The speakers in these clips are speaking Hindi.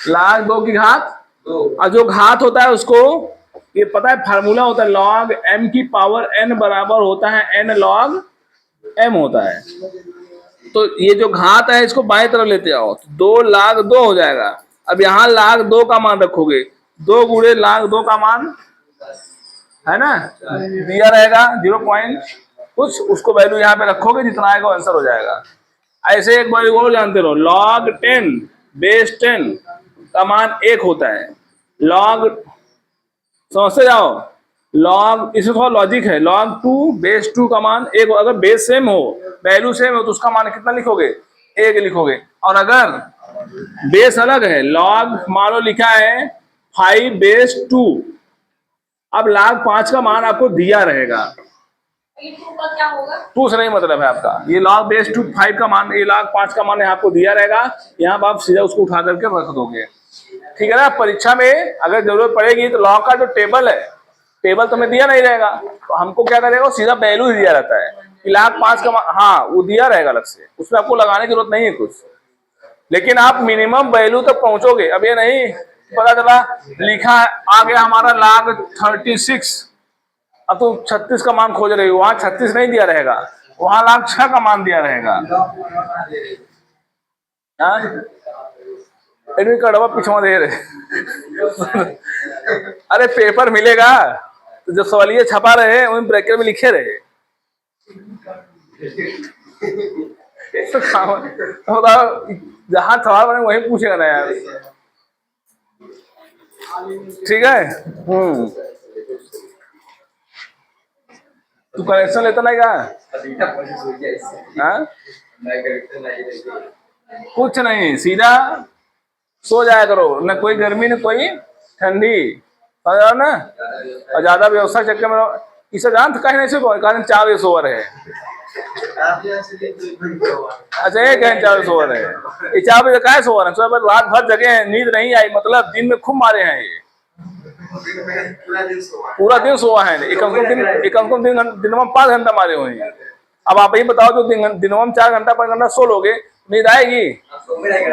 log 2 की घात 2, और जो घात होता है उसको ये पता है फार्मूला होता है log m की पावर n बराबर होता है n log m होता है। तो ये जो घात है इसको बाएं तरफ लेते आओ तो 2 log 2 हो जाएगा। अब यहाँ log 2 का मान रखोगे, 2 गुणे log 2 का मान है ना दिया रहेगा 0 पॉइंट कुछ, उसको वैल्यू यहाँ पे रखोगे, जितना आएगा आंसर हो जाएगा। ऐसे एक बार और जानते रहो, log 10 बेस 10 का मान 1 होता है। log समझते जाओ, log इसमें थोड़ा लॉजिक है, log 2 बेस 2 का मान 1, अगर बेस सेम हो, वैल्यू सेम हो तो उसका मान कितना लिखोगे 1 लिखोगे। और अगर बेस अलग है, log मान लो लिखा है 5 बेस 2, अब log 5 का मान आपको दिया रहेगा, क्या होगा 2 से नहीं मतलब है आपका, ये log बेस 2 5 का मान, ये log 5 का मान आपको दिया रहेगा, यहाँ पर आप सीधा उसको उठा करके रख दोगे। ठीक है ना। परीक्षा में अगर जरूरत पड़ेगी तो log का जो टेबल है, टेबल तो हमें दिया नहीं रहेगा, तो हमको क्या करेगा, सीधा वैल्यू दिया रहता है कि log 5 का मान, हाँ वो दिया रहेगा अलग से, उसमें आपको लगाने की जरूरत नहीं है कुछ, लेकिन आप मिनिमम वैल्यू तक पहुंचोगे। अब ये नहीं पता चला लिखा आ गया हमारा log 36, अब तो 36 का मान खोज रही हो, वहां 36 नहीं दिया रहेगा, वहां log 6 का मान दिया रहेगा। कड़वा पिछवा दे रहे अरे पेपर मिलेगा तो जो सवालिया छपा रहे उन ब्रैकेट में लिखे रहे तो जहां सवाल बने वही पूछेगा ना यार। ठीक है। तू कनेक्शन लेता नहीं का? कुछ नहीं, सीधा सो जाया करो, न कोई गर्मी न कोई ठंडी, ना। और ज्यादा व्यवस्था चक्कर में इसे जान कहीं नहीं सो, कारण 4 बजे सोवर है। अच्छा एक है 4 बजे सोवर है, ये 4 बजे का सोवर है, सुबह रात भर जगे हैं, नींद नहीं आई, मतलब दिन में खूब मारे हैं ये, पूरा दिन सोआ है, एक दिन में 5 घंटा मारे हुए हैं। अब आप ही बताओ जो दिनों में 4 घंटा 5 घंटा सो लोगे, नींद आएगी?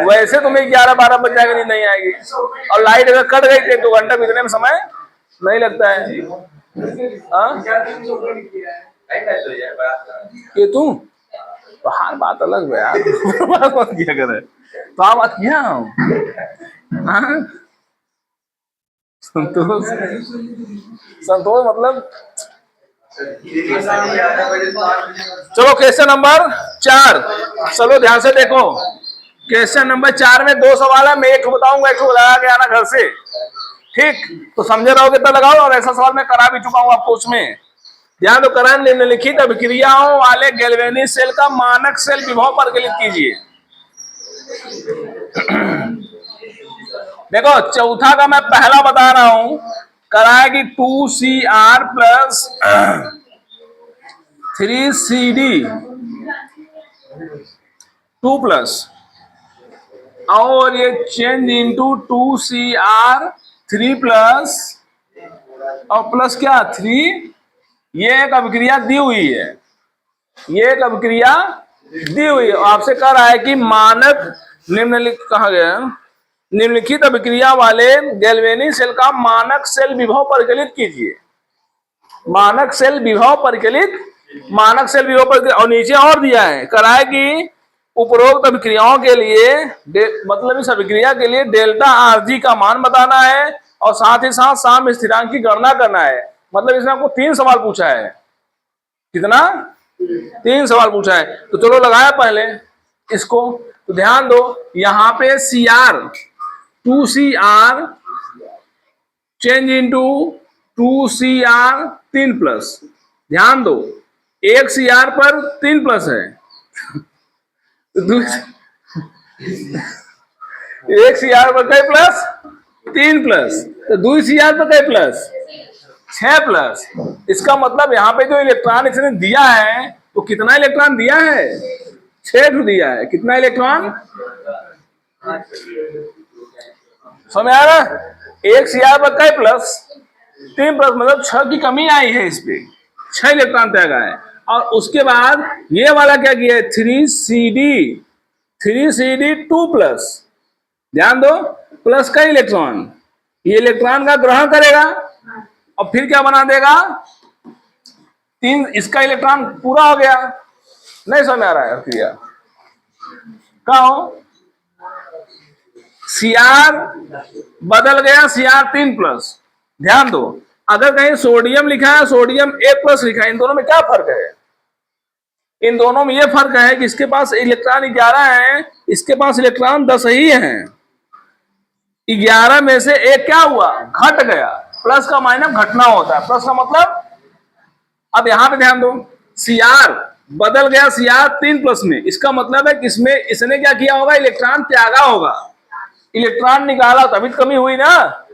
वैसे तुम्हें 11-12 बज जाएगा, नींद नहीं आएगी। और लाइट अगर कट गई तो 2 घंटा बीतने में समय नहीं लगता है। ये तू बाहर बात अलग है यार बात किया करे तो आप बात किया संतोष, संतोष मतलब चलो क्वेश्चन नंबर 4, चलो ध्यान से देखो। क्वेश्चन नंबर 4 में 2 सवाल है, मैं एक बताऊंगा, एक लगा के आना घर से, ठीक? तो समझे रहोगे तो लगाओ, और ऐसा सवाल मैं करा भी चुका हूं आपको उसमें। ध्यान दो, करण निम्नलिखित अभिक्रियाओं वाले गैल्वेनिक सेल का मानक सेल विभव परिकलित कीजिए। देखो चौथा का मैं पहला बता रहा हूं, कराएगी 2Cr प्लस 3CD 2 प्लस, और ये चेंज इनटू 2Cr 3 प्लस, और प्लस क्या 3, ये एक अभिक्रिया दी हुई है, ये एक अभिक्रिया दी हुई है। आपसे कह रहा है कि मानक निम्नलिखित कहा गया, निम्नलिखित अभिक्रिया वाले गैल्वेनिक सेल का मानक सेल विभव परिकलित कीजिए। मानक सेल विभव परिकलित, मानक सेल विभव परिकलित, और नीचे और दिया है, करा है कि उपरोक्त अभिक्रियाओं के लिए मतलब इस अभिक्रिया के लिए डेल्टा आरजी का मान बताना है, और साथ ही साथ साम्य स्थिरांक की गणना करना है। मतलब इसमें आपको 3 सवाल पूछा है, कितना 3 सवाल पूछा है। तो चलो लगाया पहले इसको, तो ध्यान दो यहाँ पे Cr 2Cr change into 2Cr 3 plus, ध्यान दो एक Cr पर 3 प्लस है एक Cr पर कई प्लस 3 प्लस, तो 2 Cr पर कई प्लस 6 प्लस। इसका मतलब यहाँ पे जो इलेक्ट्रॉन इसने दिया है तो कितना इलेक्ट्रॉन दिया है, 6 दिया है। कितना इलेक्ट्रॉन समझ आ रहा? एक Cr पर कई प्लस 3 प्लस, मतलब 6 की कमी आई है, इस पे 6 इलेक्ट्रॉन त्यागा है। और उसके बाद ये वाला क्या किया है 3CD 3CD2+, ध्यान दो, प्लस का इलेक्ट्रॉन, ये इलेक्ट्रॉन का ग्रहण करेगा और फिर क्या बना देगा, 3, इसका इलेक्ट्रॉन पूरा हो गया। नहीं समझ आ रहा है क्रिया, कहा हो, Cr बदल गया Cr3+। ध्यान दो, अगर कहीं सोडियम लिखा है, सोडियम A+ लिखा है, इन दोनों में क्या फर्क है, इन दोनों में ये फर्क है कि इसके पास इलेक्ट्रॉन 11 है, इसके पास इलेक्ट्रॉन 10 ही है। 11 में से एक क्या हुआ, घट गया। प्लस का माइनस घटना होता है, प्लस का मतलब, अब यहां पे ध्यान दो, Cr बदल गया Cr3+ में, इसका मतलब है कि इसमें इसने क्या किया होगा, इलेक्ट्रॉन त्यागा होगा, इलेक्ट्रॉन निकाला, तभी कमी हुई ना।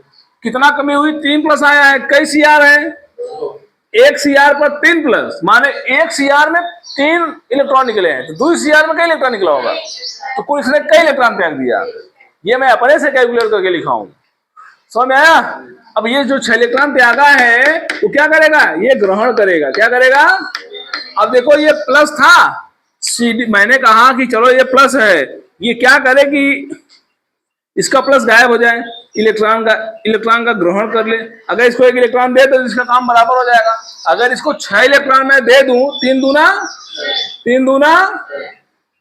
कितना कमी हुई, 3+ आया है, कई Cr है, एक Cr पर 3+, माने एक Cr में 3 इलेक्ट्रॉन निकले हैं, तो 2 Cr में कई इलेक्ट्रॉन निकला होगा, तो कुल इसने कई इलेक्ट्रॉन त्याग दिया। ये मैं अपने से कैलकुलेट करके लिखा हूं, समझ में आया। अब ये जो 6 इलेक्ट्रॉन त्यागा है वो क्या करेगा, ये ग्रहण करेगा, क्या करेगा। अब देखो ये प्लस था, मैंने कहा कि चलो ये प्लस है, ये क्या करे कि इसका प्लस गायब हो जाए, इलेक्ट्रॉन का ग्रहण कर ले। अगर इसको एक इलेक्ट्रॉन दे तो इसका काम बराबर हो जाएगा। अगर इसको 6 इलेक्ट्रॉन मैं दे दूं, 3 दूना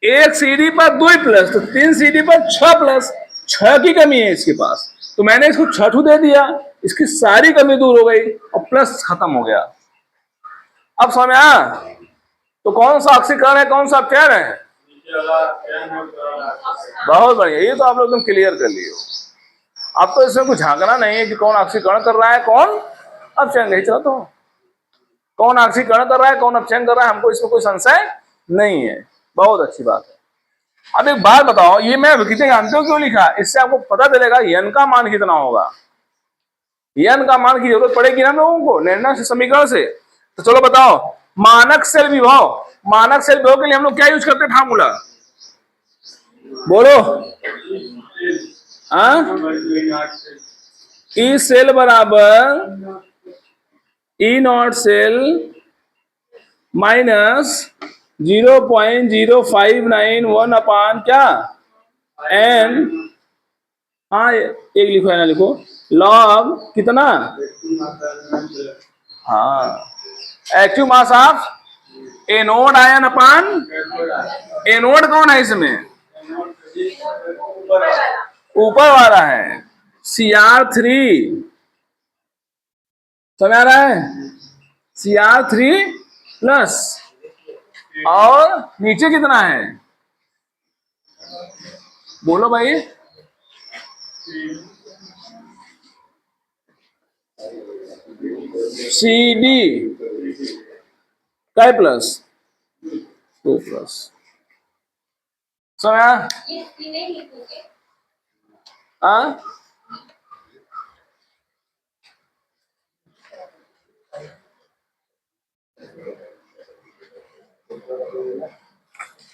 1 CD पर 2+, तो 3 CD पर 6+, 6 की कमी है इसके पास, तो मैंने इसको 6 दे दिया, इसकी सारी कमी दूर हो गई और प्लस खत्म हो गया। अब समझ में आया, तो कौन सा ऑक्सीकरण है, कौन सा अपचयन है, बहुत बढ़िया, ये तो आप लोग एकदम क्लियर कर लिए हो। अब तो इसमें कुछ झांकना नहीं है कि कौन ऑक्सीकरण कर रहा है, कौन अपचयन, नहीं चला तो कौन ऑक्सीकरण कर रहा है, कौन अपचयन कर रहा है, हमको इसमें कोई संशय नहीं है, बहुत अच्छी बात है। अब एक बात बताओ, ये मैं कितने जानते हो क्यों लिखा, इससे आपको पता चलेगा n का मान कितना होगा, n का मान की जरूरत पड़ेगी ना लोगों को निर्णय से, समीकरण से। तो चलो बताओ, मानक सेल विभव, मानक सेल विभव के लिए हम लोग क्या यूज करते हैं, फार्मूला बोलो, ई सेल बराबर E0 सेल माइनस 0.0591 अपान क्या n, हाँ एक लिखो है ना, लिखो लॉग कितना, हाँ active mass of anode ion upon, anode कौन है इसमें, ऊपर वाला है Cr3, समझ आ रहा है, Cr3+, और नीचे कितना है, बोलो भाई, CD का प्लस 2+, समझ आया,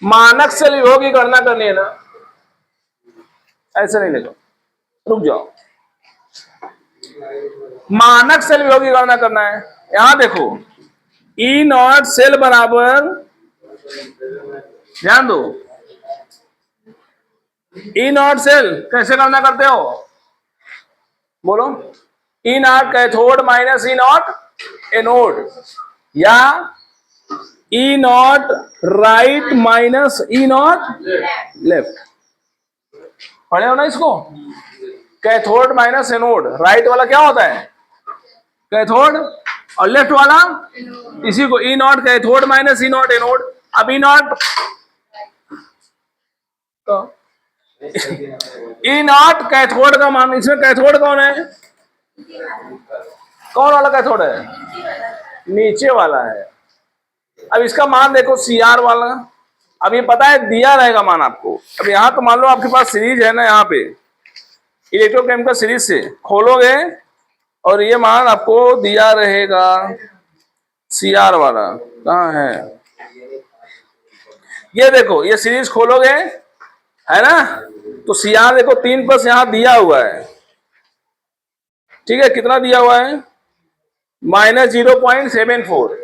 मानक सेल विभव की गणना करनी है ना, ऐसे नहीं देखो, रुक जाओ, मानक सेल विभव की गणना करना है। यहां देखो E0 सेल बराबर, ध्यान दो, E0 सेल कैसे गणना करते हो, बोलो, E0 cathode minus E0 anode, या E0 right minus E0 left, पढ़े हो ना इसको, कैथोड माइनस एनोड, राइट वाला क्या होता है कैथोड और लेफ्ट वाला, इसी को E0 cathode minus E0 anode. अब E0 कैथोड का मान, इसमें कैथोड कौन है, कौन वाला कैथोड है, नीचे वाला है। अब इसका मान देखो Cr वाला, अब ये पता है दिया रहेगा मान आपको। अब यहां तो मान लो आपके पास सीरीज है ना, यहाँ पे इलेक्ट्रोकेमिकल सीरीज से खोलोगे और ये मान आपको दिया रहेगा Cr वाला, कहाँ है, ये देखो, ये सीरीज खोलोगे है ना, तो Cr देखो 3+ यहां दिया हुआ है, ठीक है, कितना दिया हुआ है, -0.74,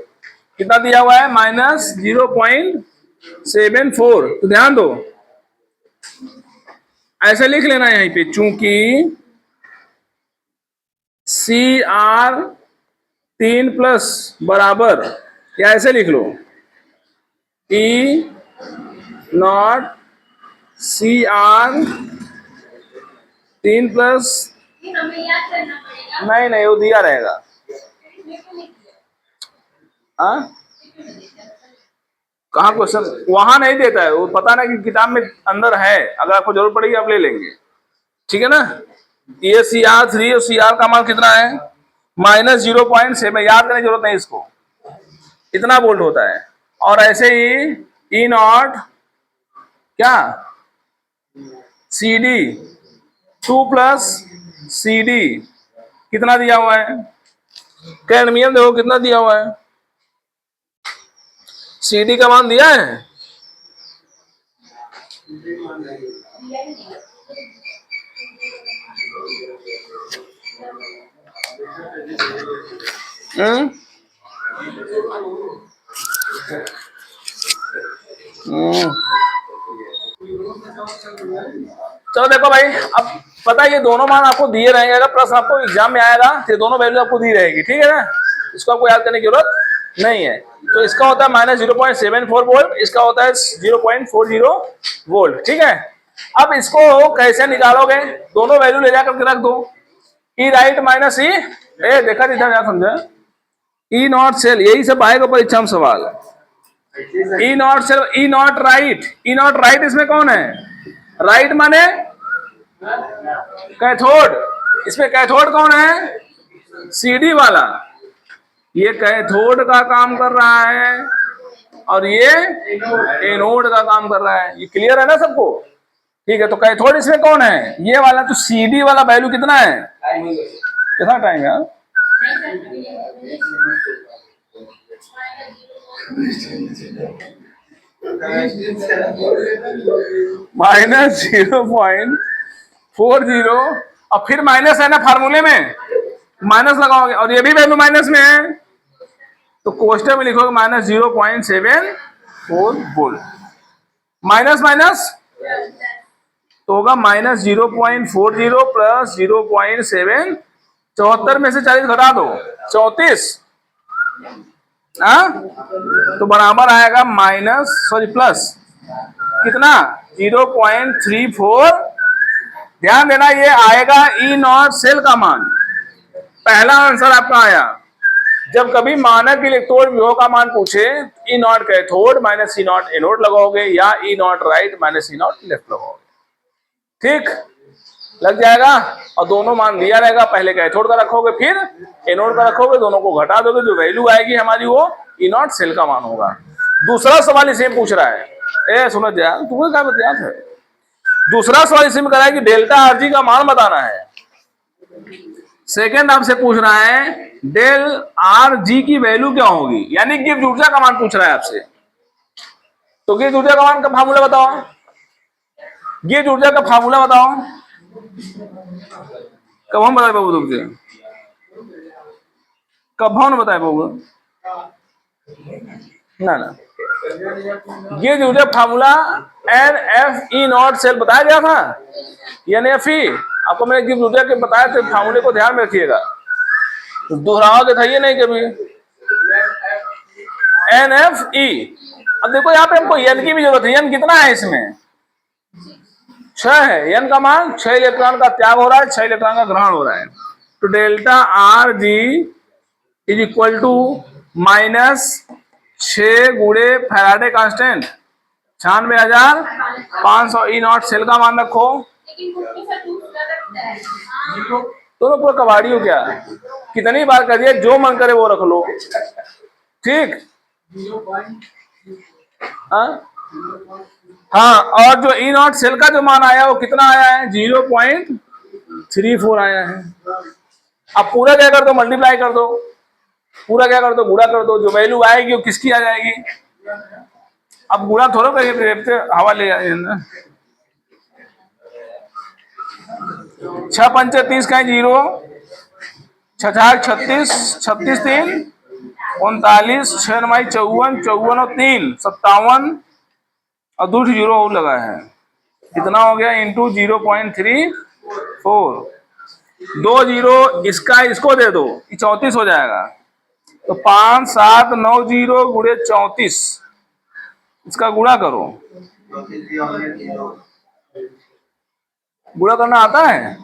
कितना दिया हुआ है, -0.74। तो ध्यान दो, ऐसे लिख लेना यहीं पे, चूंकि CR 3+ बराबर, या ऐसे लिख लो E0 CR 3+, नहीं नहीं वो दिया रहेगा। हाँ कहाँ क्वेश्चन वहां नहीं देता है वो, पता ना कि किताब में अंदर है, अगर आपको जरूरत पड़ेगी आप ले लेंगे, ठीक है ना। ये CR3 और CR का मान कितना है, -0.7, याद करने की जरूरत नहीं इसको, इतना वोल्ट होता है। और ऐसे ही E0 क्या CD 2+ CD कितना दिया हुआ है, कैडमियम देखो कितना दिया हुआ है, CD का मान दिया है, हम्म चलो देखो भाई, अब पता है ये दोनों मान आपको दिए रहेंगे, अगर प्रश्न आपको एग्जाम में आएगा तो दोनों वैल्यू आपको दी रहेगी, ठीक है ना, इसको आपको याद करने की जरूरत नहीं है। तो इसका होता है -0.74 वोल्ट, इसका होता है 0.40 वोल्ट, ठीक है। अब इसको कैसे निकालोगे, दोनों वैल्यू ले जाकर के रख दो, ई राइट माइनस ई, देखा इधर यार समझा, E0 सेल, यही सब आएगा परीक्षा में सवाल, E0 cell, E0 right, E0 right इसमें कौन है, राइट माने कैथोड, इसमें कैथोड कौन है, CD वाला, ये कैथोड का काम कर रहा है और ये एनोड का काम कर रहा है, ये क्लियर है ना सबको, ठीक है। तो कैथोड इसमें कौन है, ये वाला, तो CD वाला वैल्यू कितना है, कितना टाइम है, -0.40, और फिर माइनस है ना फार्मूले में, माइनस लगाओगे, और ये भी वैल्यू माइनस में है, तो कोष्टक में लिखोगे -0.74 वोल्ट, माइनस माइनस तो होगा -0.40 प्लस 0.7, 74 में से 40 घटा दो 34, तो बराबर आएगा प्लस कितना 0.34। ध्यान देना ये आएगा E0 सेल का मान, पहला आंसर आपका आया। जब कभी मानक इलेक्ट्रोड विभव का मान पूछे, E0 कैथोड -E0 एनोड लगाओगे, या E0 राइट -E0 लेफ्ट लगाओगे, ठीक लग जाएगा। और दोनों मान दिया रहेगा, पहले कैथोड का रखोगे फिर एनोड का रखोगे, दोनों को घटा दोगे, जो वैल्यू आएगी हमारी वो E0 सेल का मान होगा। दूसरा सवाल इसे पूछ रहा है, सुनो यार तुम्हें क्या बताया है, दूसरा सवाल इसी में करा है कि डेल्टा आरजी का मान बताना है। सेकंड आपसे पूछ रहा है डेल आर जी की वैल्यू क्या होगी, यानी गिब्स ऊर्जा का मान पूछ रहा है आपसे। तो गिब्स ऊर्जा का मान का फार्मूला बताओ, गिब्स ऊर्जा का फार्मूला बताओ, कब हम बताए बाबू तुमसे, कब हम बताए बाबू ना ना, गिब्स ऊर्जा फार्मूला NFE0 सेल बताया गया था, NFE आपको मैंने गिब्स ऊर्जा के बताया थे, फार्मूले को ध्यान में रखिएगा, दोहराओगे था ये नहीं कभी, NFE। अब देखो यहाँ पे हमको N की भी जरूरत है, N कितना है इसमें 6 है, N का मान 6 इलेक्ट्रॉन का त्याग हो रहा है, 6 इलेक्ट्रॉन का ग्रहण हो रहा है। तो delta R G is equal to -6 गुणे फैराडे कांस्टेंट 96,500 E0 सेल का मान रखो। दोनों पूरा कबाड़ी हो क्या, कितनी बार कर दिया, जो मन करे वो रख लो, ठीक। हाँ और जो E0 सेल का जो मान आया वो कितना आया है 0.34 आया है। अब पूरा क्या कर दो, मल्टीप्लाई कर दो, पूरा क्या कर दो, गुणा कर दो, जो वैल्यू आएगी वो किसकी आ जाएगी। अब गुणा थोड़ा करिए, हवा ले जाए ना, 6 पंचे 30 का 0, 6 36, 36 3 39, 6 9 54, 54 और 3 57 और 2 जीरो और लगा है, कितना हो गया इंटू 0.34, 2 जीरो इसका इसको दे दो, 34 हो जाएगा। तो 5790 गुणे 34, इसका गुणा करो। गुणा करना आता है?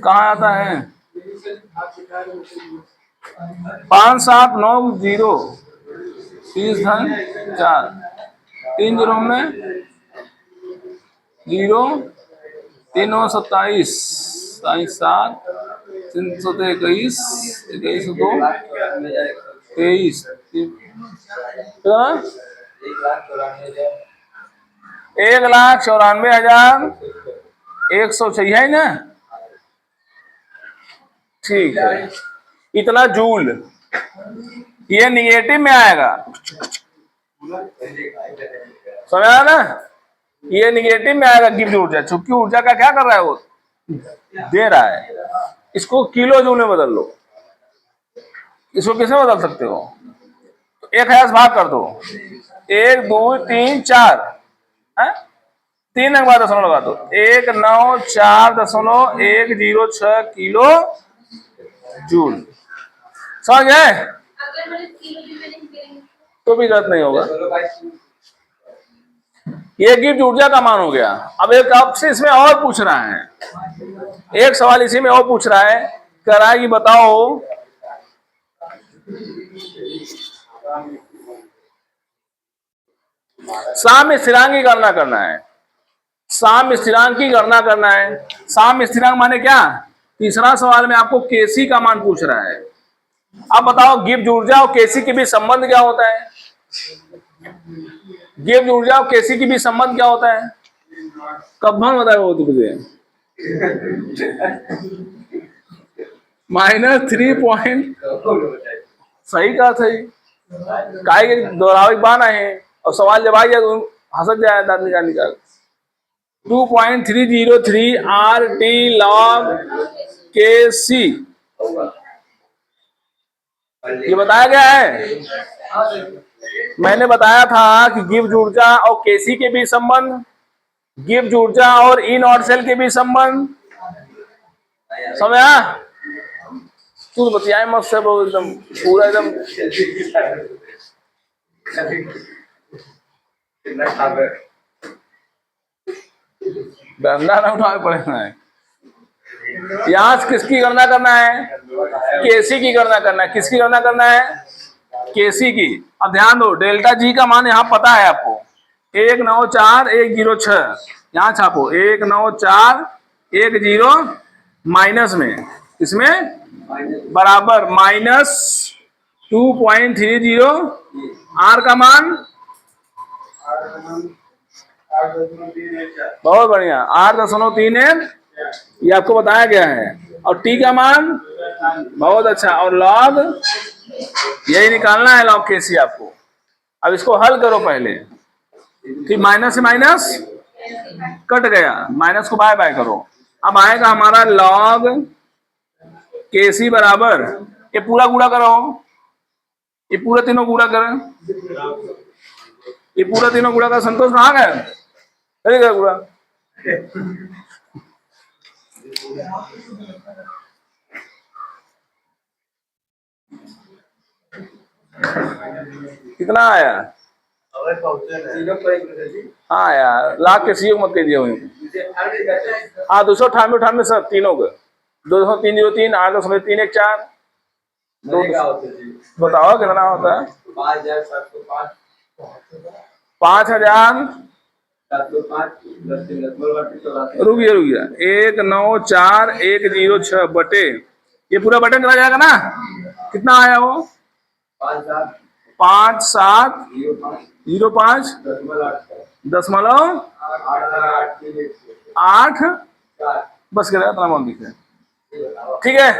कहाँ आता है? 5790 30 धन 4, 3 जीरो में 0, 3 9 27, 7 323, 21 2 23, 1,94,100 चाहिए ना? ठीक है, इतना जूल। ये निगेटिव में आएगा, समझ आया ना? ये निगेटिव में आएगा गिब्स ऊर्जा, चूंकि ऊर्जा का क्या कर रहा है वो दे रहा है। इसको किलो जूल में बदल लो। इसको किसमें बदल सकते हो? तो 1000 भाग कर दो, 1 2 3 4 है, 3 के बाद दशमलव लगा दो, 194.106 किलो जूल। समझ गए? तो भी गलत नहीं होगा। ये गिब्स ऊर्जा का मान हो गया। अब एक आपसे इसमें और पूछ रहा है, एक सवाल इसी में और पूछ रहा है, कह रहा है कि बताओ साम्य स्थिरांक की गणना करना है। साम्य स्थिरांक की गणना करना है। साम्य स्थिरांक माने क्या? तीसरा सवाल में आपको केसी का मान पूछ रहा है। अब बताओ गिब्स ऊर्जा और केसी के बीच संबंध क्या होता है? गिब्स ऊर्जा और केसी के बीच संबंध क्या होता है? कब बताया वो तुझे? -3 पॉइंट, सही कहा, सही काय के दोहरावे बाना है। और सवाल जब आ गया तो हंसत जाए आदमी का निकाल। 2.303 RT log KC ये बताया गया है। मैंने बताया था कि गिब्स ऊर्जा और केसी के बीच संबंध, गिब्स ऊर्जा और इन और सेल के बीच संबंध। समझा? तू बतियाए मत से, एकदम पूरा एकदम डंडा ना उठाए पड़ेगा। यहाँ किसकी गणना करना है? केसी की गणना करना है। किसकी गणना करना है? केसी की। अब ध्यान दो, डेल्टा जी का मान यहाँ पता है आपको, 194,106, यहाँ छापो 194,106 माइनस में, इसमें बराबर -2.30, आर का मान बहुत बढ़िया 8.31, ये आपको बताया गया है। और टी का मान बहुत अच्छा, और लॉग यही निकालना है, लॉग केसी आपको। अब इसको हल करो पहले, ठीक, माइनस से माइनस कट गया, माइनस को बाय बाय करो। अब आएगा हमारा लॉग केसी बराबर, ये पूरा गुणा करो, ये पूरा तीनों गुणा करें, ये पूरा तीनों गुणा का संतोष कहाँ गया? अरे क्या गुणा, कितना आया? हाँ यार, लाख के सी मत कीजिए वहीं। हाँ 298 सब तीनों के, 20303 8.314 बताओ कितना होता है? 5,000। रुकिए 194,106 बटे, ये पूरा बटन चला जाएगा ना? कितना आया वो? 5705.8, बस कर इतना मान दिखे। ठीक है,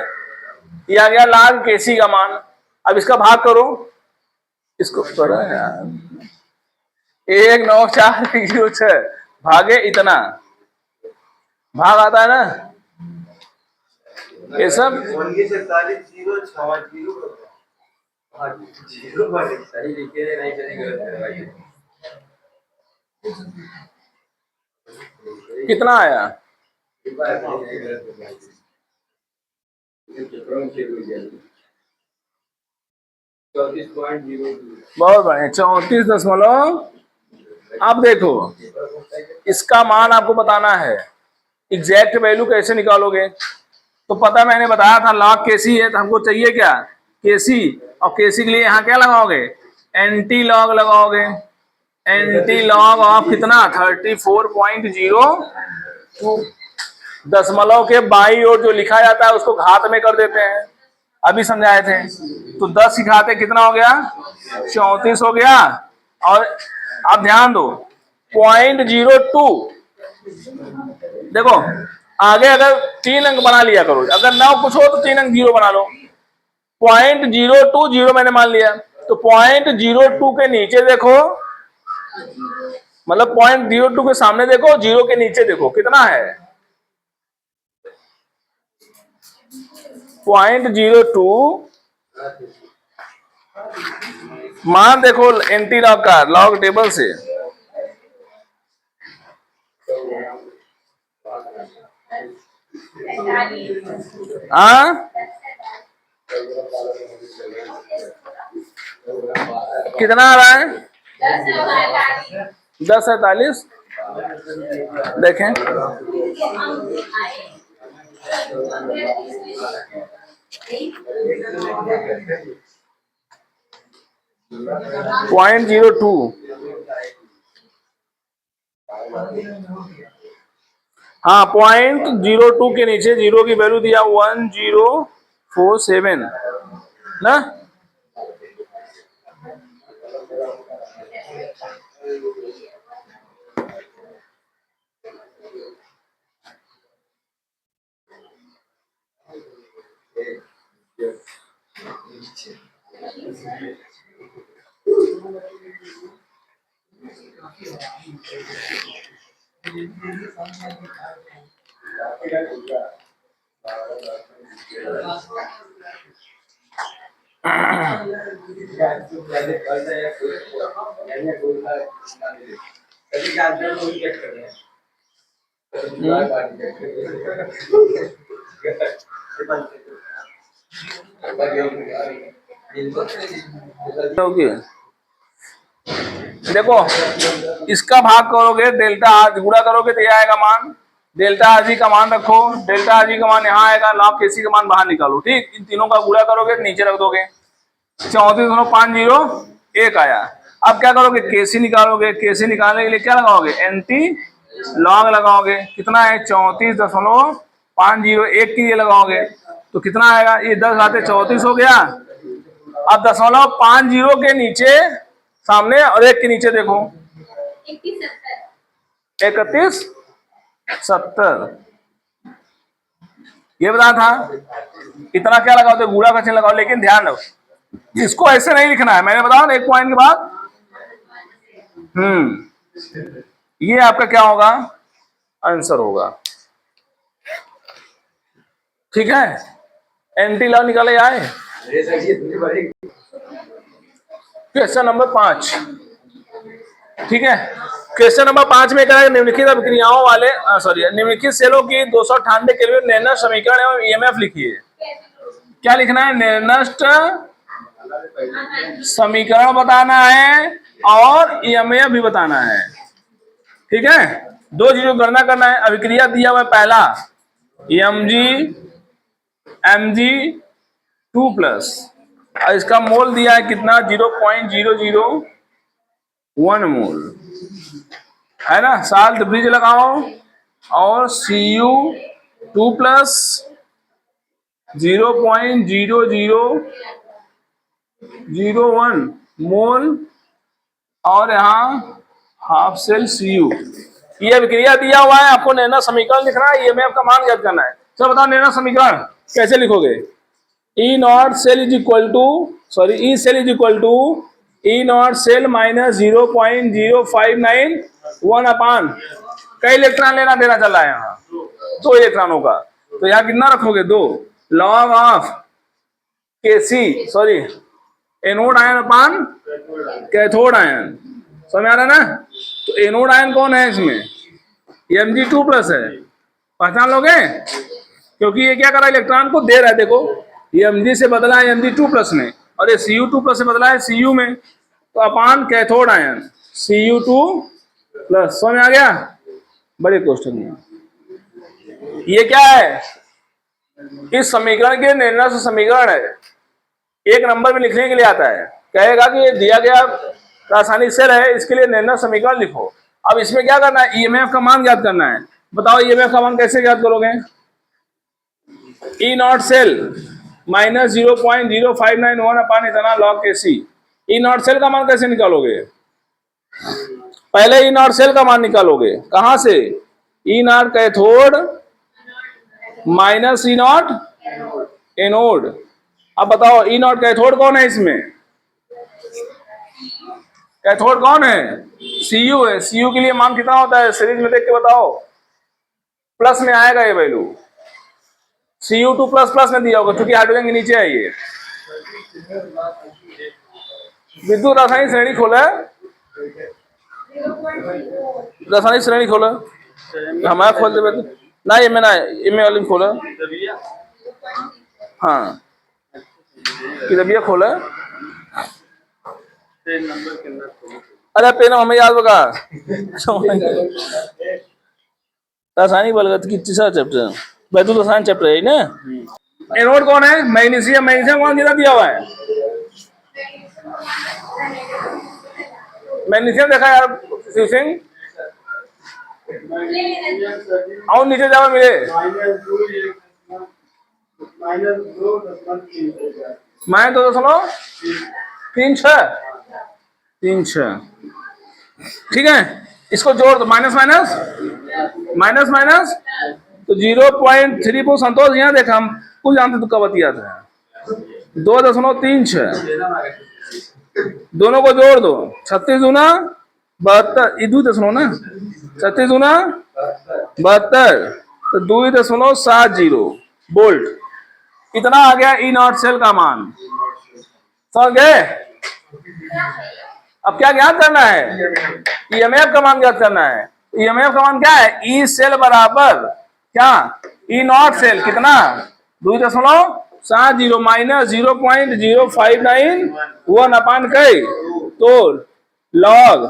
ये आ गया लाग केसी का मान। अब इसका भाग करो, इसको करो यार, 194,106 भागे इतना, भाग आता है ना ये सब। कितना आया? बहुत बढ़िया, 34.। अब देखो, इसका मान आपको बताना है। एग्जैक्ट वैल्यू कैसे निकालोगे? तो पता मैंने बताया था लॉग केसी है, तो हमको चाहिए क्या? केसी। और केसी के लिए यहाँ क्या लगाओगे? एंटी लॉग लगाओगे। एंटी लॉग ऑफ कितना? 34.02। दशमलव के बाई ओर जो लिखा जाता है उसको घात में कर देते हैं, अभी समझाए थे। तो 10 की घात कितना हो गया? 34 हो गया। और आप ध्यान दो, 0.02। देखो आगे अगर 3 अंक बना लिया करो, अगर ना कुछ हो तो 3 अंक जीरो बना लो। 0.02 जीरो मैंने मान लिया, तो 0.02 के नीचे देखो, मतलब 0.02 के सामने देखो, जीरो के नीचे देखो कितना है? 0.02 मान देखो एंटी लॉग का, लॉग टेबल से। हाँ, कितना आ रहा है? 10.48। देखें, .02। हाँ, 0.02 के नीचे जीरो की वैल्यू दिया 1047 ना। ओके, देखो इसका भाग करोगे, डेल्टा आज गुणा करोगे तो ये आएगा मान। डेल्टा आजी का मान रखो, डेल्टा आजी का मान यहाँ आएगा, लॉग केसी का मान बाहर निकालो। ठीक, इन तीनों का गुणा करोगे नीचे रख दोगे। 34.50 आया। अब क्या करोगे? केसी निकालोगे। केसी निकालने के लिए क्या लगाओगे? एंटी लॉग लगाओगे। कितना है? 34.501 के लिए लगाओगे तो कितना आएगा? ये 10 घाते 34 हो गया। अब 0.50 के नीचे सामने और एक के नीचे देखो, 31.70। ये बता था। इतना क्या लगाओ? तो गुणा का चिन्ह लगाओ, लेकिन ध्यान रखो इसको ऐसे नहीं लिखना है, मैंने बताया ना एक पॉइंट के बाद। ये आपका क्या होगा? आंसर होगा। ठीक है, एंटी लॉग निकाले आए। Question number 5। ठीक है, क्वेश्चन नंबर 5 में क्या है? निम्नलिखित अभिक्रियाओं वाले निम्नलिखित सेलों की 298 केल्विन नैनस्ट समीकरण एवं ईएमएफ लिखिए। क्या लिखना है? नैनस्ट समीकरण बताना है और ईएमएफ भी बताना है। ठीक है, दो चीजों की गणना करना है। अभिक्रिया दिया हुआ पहला Mg2+, और इसका मोल दिया है कितना? 0.001 मोल है ना। साल्ट ब्रिज लगाओ और Cu2+ 0.0001 मोल और यहाँ हाफ सेल Cu। ये अभिक्रिया दिया हुआ है, आपको नैना समीकरण लिखना है, ईएमएफ का मान ज्ञात करना है। चलो बताओ नैना समीकरण कैसे लिखोगे? E naught cell is equal to E cell is equal to E naught cell minus 0.0591 upon, कई इलेक्ट्रॉन लेना देना चल रहा है यहाँ, 2 इलेक्ट्रॉनों का। तो यहाँ कितना रखोगे? 2 log of anode ion upon cathode ion. समझ आ रहा है ना? तो एनोड आयन कौन है इसमें? ये Mg2+ है, पहचान लोगे, क्योंकि ये क्या कर रहा है, इलेक्ट्रॉन को दे रहा है। देखो ये Mg से बदला है Mg2+ में, और ये Cu2+ से बदला है Cu में, तो अपान कैथोड आयन Cu2+। समझ में आ गया? बड़े क्वेश्चन है ये। क्या है, इस समीकरण के निर्णय समीकरण है, एक नंबर में लिखने के लिए आता है, कहेगा कि ये दिया गया रासायनिक सेल है, इसके लिए निर्णय समीकरण लिखो। अब इसमें क्या करना है, ईएमएफ का मान ज्ञात करना है। बताओ ईएमएफ का मान कैसे ज्ञात करोगे? E0 सेल माइनस 0.0591 अपान इतना log Kc। E0 सेल का मान कैसे निकालोगे? पहले E0 सेल का मान निकालोगे, कहां से? E0 cathode minus E0 anode. अब बताओ E0 कैथोड कौन है इसमें? कैथोड कौन है? Cu है। Cu के लिए मान कितना होता है, सीरीज में देख के बताओ। प्लस में आएगा ये वैल्यू, Cu2++ में दिया होगा, क्योंकि हाइड्रोजन के नीचे है ये। विद्युत रासायनिक श्रेणी खोला है, रासायनिक श्रेणी खोला हमारा खोल दे ना, ये मैंने इमे वाली खोला, हाँ कितबिया खोला। अरे पेन हमें याद होगा। रासायनिक बलगत की तीसरा चैप्टर, वैद्युत रसायन चैप्टर है ना। एनोड कौन है? मैग्नीशियम। मैग्नीशियम कौन कितना दिया हुआ है? मैग्नीशियम देखा यार शिव सिंह, और नीचे जाओ मिले मैं 2.36 ठीक है। इसको जोड़ दो, माइनस माइनस माइनस माइनस, तो 0.34। संतोष यहाँ देखा, हम कुल जानते तो कब दिया था 2.36, दोनों को जोड़ दो, 36 दूना 72, ये 2 ना, 36 दूना 72, तो 2.70 वोल्ट। कितना आ गया E0 सेल का मान? समझ गए? अब क्या ज्ञात करना है? ईएमएफ का मान ज्ञात करना है। ईएमएफ का मान क्या है? ई सेल बराबर क्या? E0 सेल कितना? 2.70 माइनस 0.0591 अपान कई, तो लॉग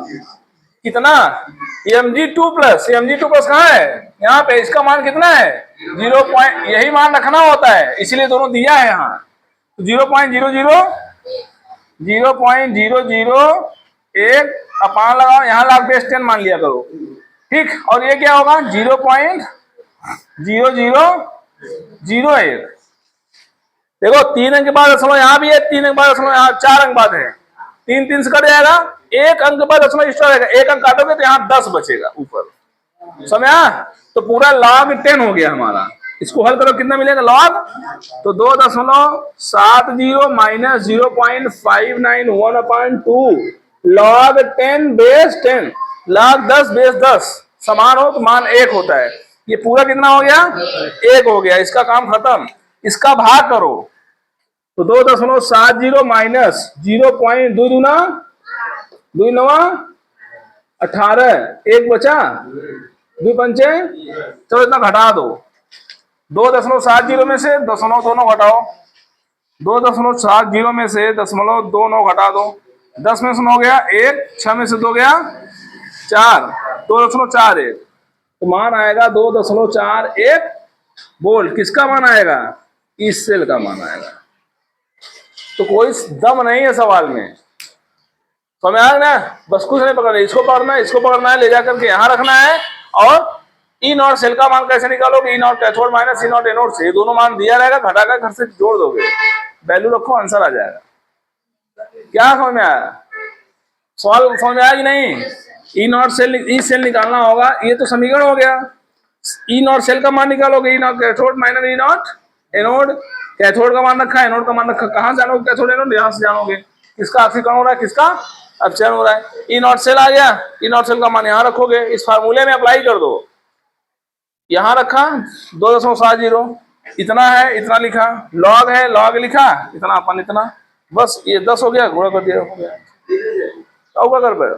कितना? Mg2+। Mg2+ कहाँ है? यहाँ पे। इसका मान कितना है? 0 यही मान रखना होता है, इसलिए दोनों दिया है यहाँ। 0.001 अपान लगाओ, यहाँ log बेस 10 मान लिया करो, ठीक। और ये क्या होगा? 0.0001। देखो 3 अंक के बाद दशमलव यहाँ भी है, 3 अंक बाद दशमलव यहाँ, 4 अंक बाद है, 3 से कट जाएगा, 1 अंक बाद दशमलव एक्स्ट्रा रहेगा, 1 अंक काटोगे तो यहाँ 10 बचेगा ऊपर। समझा? तो पूरा log 10 हो गया हमारा। इसको हल करो, कितना मिलेगा log? तो 2.70 minus 0.591/2 log 10 base 10, log 10 base 10 समान हो तो मान 1 होता है। ये पूरा कितना हो गया? 1 हो गया। इसका काम खत्म। इसका भाग करो, तो 2.70 माइनस 0.2 दूना 2 9 18, 1 बचा, 2 पंचे, चलो इतना घटा दो। 2.70 में से दशमलव दोनों घटाओ, 2.70 में से दशमलव 2 घटा दो, 10 में से 9 गया 1, 6 में से 2 गया 4, 2.41, तो मान आएगा 2.41 वोल्ट। किसका मान आएगा? इस सेल का मान आएगा। तो कोई दम नहीं है सवाल में, समझ आया ना? बस कुछ नहीं पकड़ना, इसको पकड़ना है, इसको पकड़ना है, ले जाकर के यहाँ रखना है। और E0 सेल का मान कैसे निकालोगे? E0 cathode minus E0 anode से, ये दोनों मान दिया रहेगा, घटाकर घर से जोड़ दोगे, वैल्यू रखो, आंसर आ जाएगा। क्या समझ में आया? सवाल समझ में आया कि नहीं? E0 सेल, ई सेल निकालना होगा, ये तो समीकरण हो गया। E0 सेल का मान निकालोगे, E0 cathode minus E0 anode, cathode का मान रखा, एनोड का मान रखा, कहाँ जानोगे कैथोड एनोड? यहाँ से जानोगे। किसका ऑक्सीकरण हो रहा है, किसका अपचयन हो रहा है? E0 सेल आ गया, E0 सेल का मान यहाँ रखोगे, इस फार्मूले में अप्लाई कर दो, यहाँ रखा 2.70, इतना है, इतना लिखा, लॉग है, लॉग लिखा, इतना अपन इतना, बस ये 10 हो गया, गुणा कर दिया, हो गया। तो क्या कर पाए?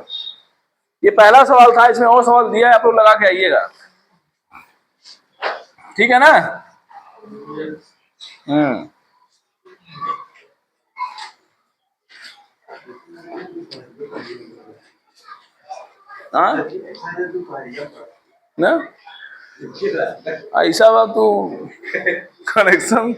ये पहला सवाल था, इसमें और सवाल दिया है, आप लोग लगा के आइएगा। ठीक है ना? हम्म। हाँ ना, ऐसा बात तू कनेक्शन